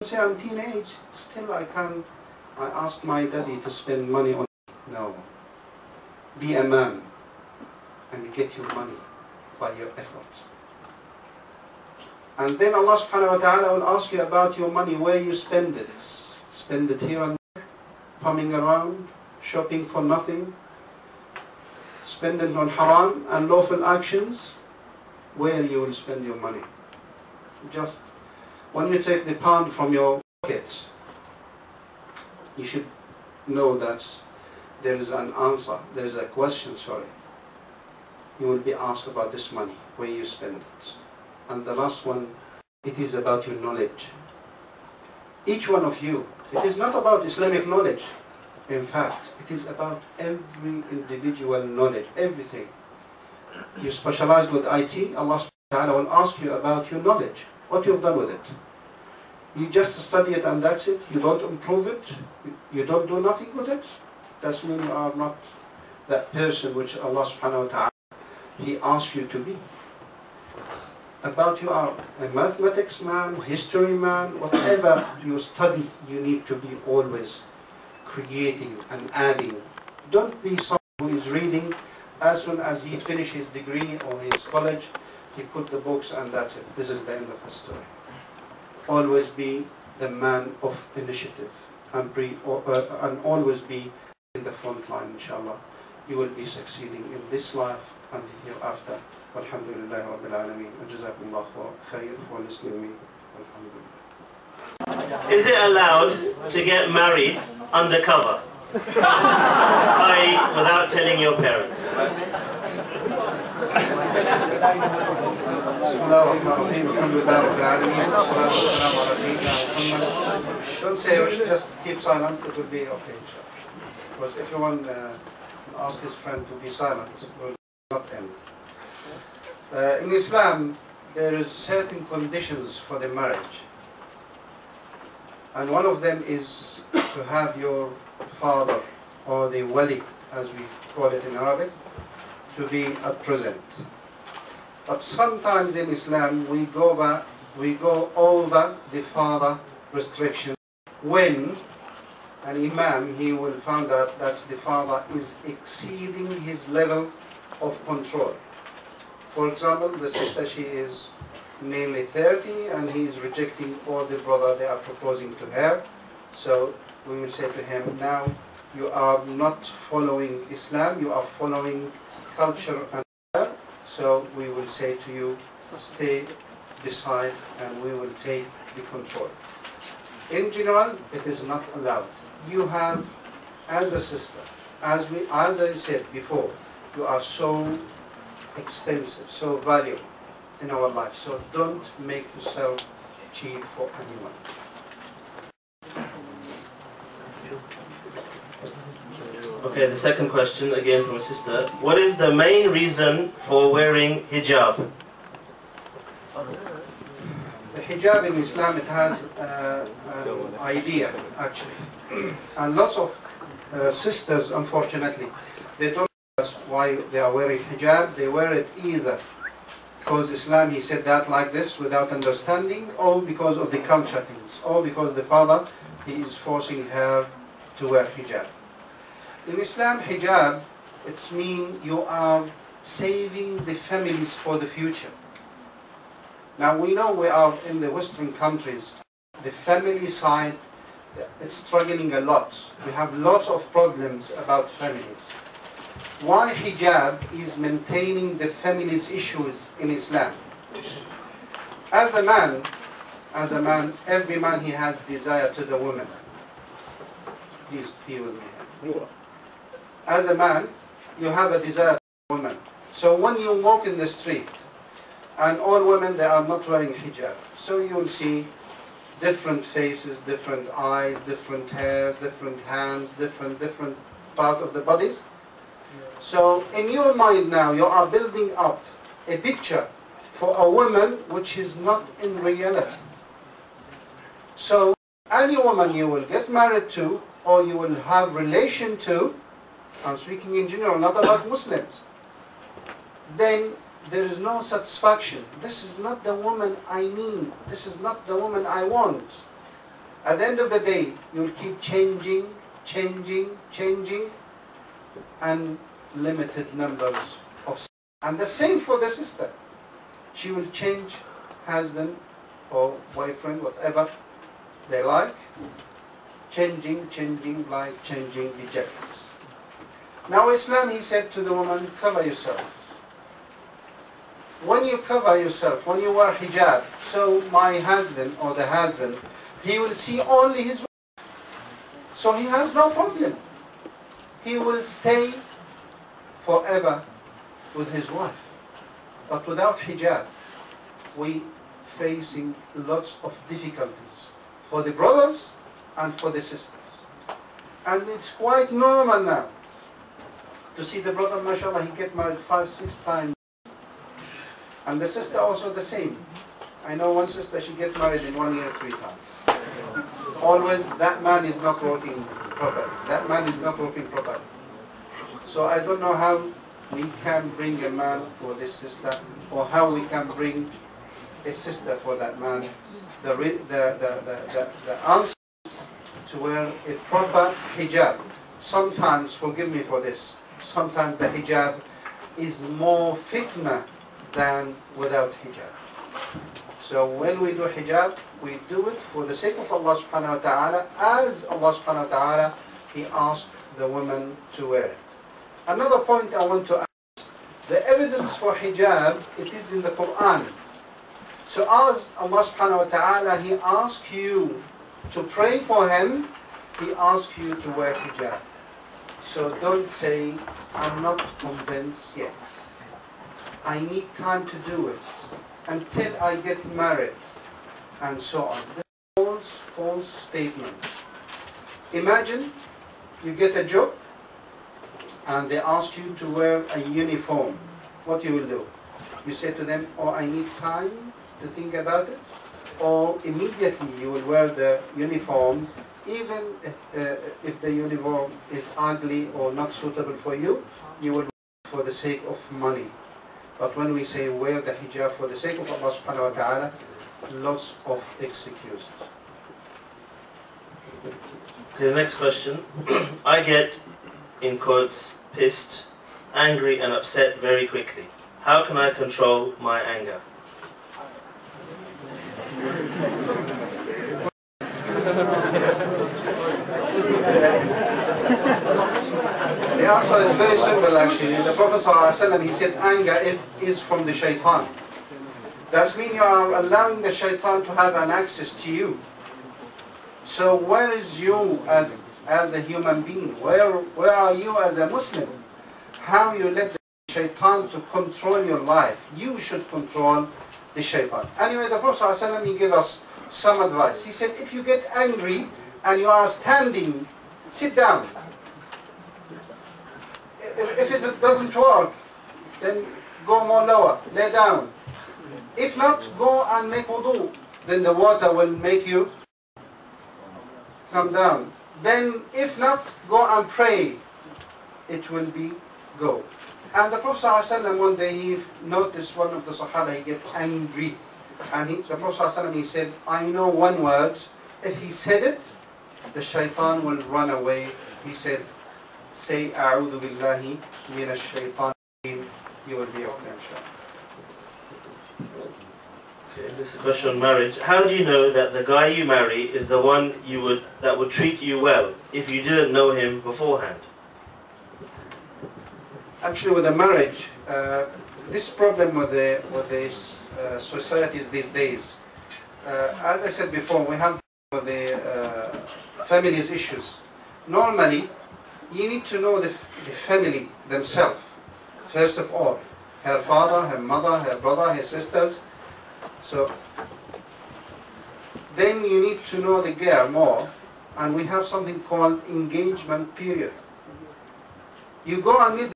Say I'm teenage, still I ask my daddy to spend money on me. No. Be a man and get your money by your effort. And then Allah subhanahu wa ta'ala will ask you about your money, where you spend it. Spend it here and there, pumming around, shopping for nothing. Spend it on haram and lawful actions. Where you will spend your money. Just when you take the pound from your pockets, you should know that there is an answer, there is a question, sorry. You will be asked about this money, where you spend it. And the last one, it is about your knowledge. Each one of you, it is not about Islamic knowledge. In fact, it is about every individual knowledge, everything. You specialize with IT, Allah subhanahu wa ta'ala will ask you about your knowledge, what you've done with it. You just study it and that's it, you don't improve it, you don't do nothing with it. That means you are not that person which Allah subhanahu wa ta'ala, He asks you to be. About you are a mathematics man, history man, whatever you study, you need to be always creating and adding. Don't be someone who is reading, as soon as he finishes his degree or his college, he put the books and that's it. This is the end of the story. Always be the man of initiative and always be in the front line, inshallah. You will be succeeding in this life and the hereafter. Alhamdulillah Rabbil Alameen. Jazakumullah khair for listening to me. Alhamdulillah. Is it allowed to get married undercover? i.e. without telling your parents? Don't say we should just keep silent, it will be okay. Because if everyone asks his friend to be silent, it will not end. In Islam, there is certain conditions for the marriage. And one of them is to have your father, or the wali, as we call it in Arabic, to be at present. But sometimes in Islam we go over the father restriction when an imam, he will find out that the father is exceeding his level of control. For example, the sister, she is nearly 30 and he is rejecting all the brother they are proposing to her. So we will say to him, now you are not following Islam, you are following culture and prayer. So we will say to you, stay beside and we will take the control. In general, it is not allowed. You have, as a sister, as I said before, you are so expensive, so valuable in our life. So don't make yourself cheap for anyone. Okay, the second question, again from a sister. What is the main reason for wearing hijab? The hijab in Islam, it has an idea, actually. And lots of sisters, unfortunately, they don't know why they are wearing hijab. They wear it either because Islam, he said that like this without understanding, or because of the culture things, or because the father, he is forcing her to wear hijab. In Islam, hijab, it means you are saving the families for the future. Now we know we are in the Western countries, the family side is struggling a lot. We have lots of problems about families. Why hijab is maintaining the family's issues in Islam? As a man, every man, he has desire to the woman. Please be with me. As a man, you have a desire to the woman. So when you walk in the street, and all women, they are not wearing hijab. So you will see different faces, different eyes, different hairs, different hands, different part of the bodies. So in your mind now, you are building up a picture for a woman which is not in reality. So any woman you will get married to, or you will have relation to, I'm speaking in general, not about Muslims, then there is no satisfaction. This is not the woman I need. This is not the woman I want. At the end of the day, you'll keep changing, and limited numbers of. And the same for the sister. She will change husband or boyfriend, whatever they like, changing like changing the jackets. Now Islam, he said to the woman, cover yourself. When you cover yourself, when you wear hijab, so my husband or the husband, he will see only his wife. So he has no problem. He will stay forever with his wife. But without hijab, we facing lots of difficulties for the brothers and for the sisters. And it's quite normal now to see the brother, mashallah, he get married 5-6 times. And the sister also the same. I know one sister, she get married in 1 year 3 times. Always that man is not working properly. That man is not working properly. So I don't know how we can bring a man for this sister, or how we can bring a sister for that man. The answer is to wear a proper hijab. Sometimes, forgive me for this, sometimes the hijab is more fitna than without hijab. So when we do hijab, we do it for the sake of Allah subhanahu wa ta'ala, as Allah subhanahu wa ta'ala, He asked the woman to wear it. Another point I want to add, the evidence for hijab, it is in the Quran. So as Allah subhanahu wa ta'ala, He asks you to pray for Him, He asks you to wear hijab. So don't say, I'm not convinced yet. I need time to do it until I get married, and so on. This is false statement. Imagine you get a job and they ask you to wear a uniform. What you will do? You say to them, oh, I need time to think about it, or immediately you will wear the uniform, even if the uniform is ugly or not suitable for you, you will wear it for the sake of money. But when we say wear the hijab for the sake of Allah subhanahu wa ta'ala, lots of excuses. Okay, the next question. I get, in quotes, pissed, angry and upset very quickly. How can I control my anger? The answer is very simple actually. The Prophet ﷺ, he said anger is from the shaitan. That means you are allowing the shaitan to have an access to you. So where is you as a human being? Where are you as a Muslim? How you let the shaitan to control your life? You should control the shaitan. Anyway, the Prophet ﷺ, he gave us some advice. He said, if you get angry and you are standing, sit down. If it doesn't work, then go more lower, lay down. If not, go and make wudu. Then the water will make you come down. Then if not, go and pray. It will be go. And the Prophet ﷺ, one day he noticed one of the Sahaba, he get angry. And the Prophet ﷺ, he said, I know one word. If he said it, the shaitan will run away. He said, say, A'udhu billahi minash shaitan. You will be okay, inshallah. Okay, this is a question on marriage. How do you know that the guy you marry is the one that would treat you well if you didn't know him beforehand? Actually, with the marriage, this problem with the societies these days, as I said before, we have the family's issues. Normally, you need to know the family themselves, first of all. Her father, her mother, her brother, her sisters. So, then you need to know the girl more, and we have something called engagement period. You go and meet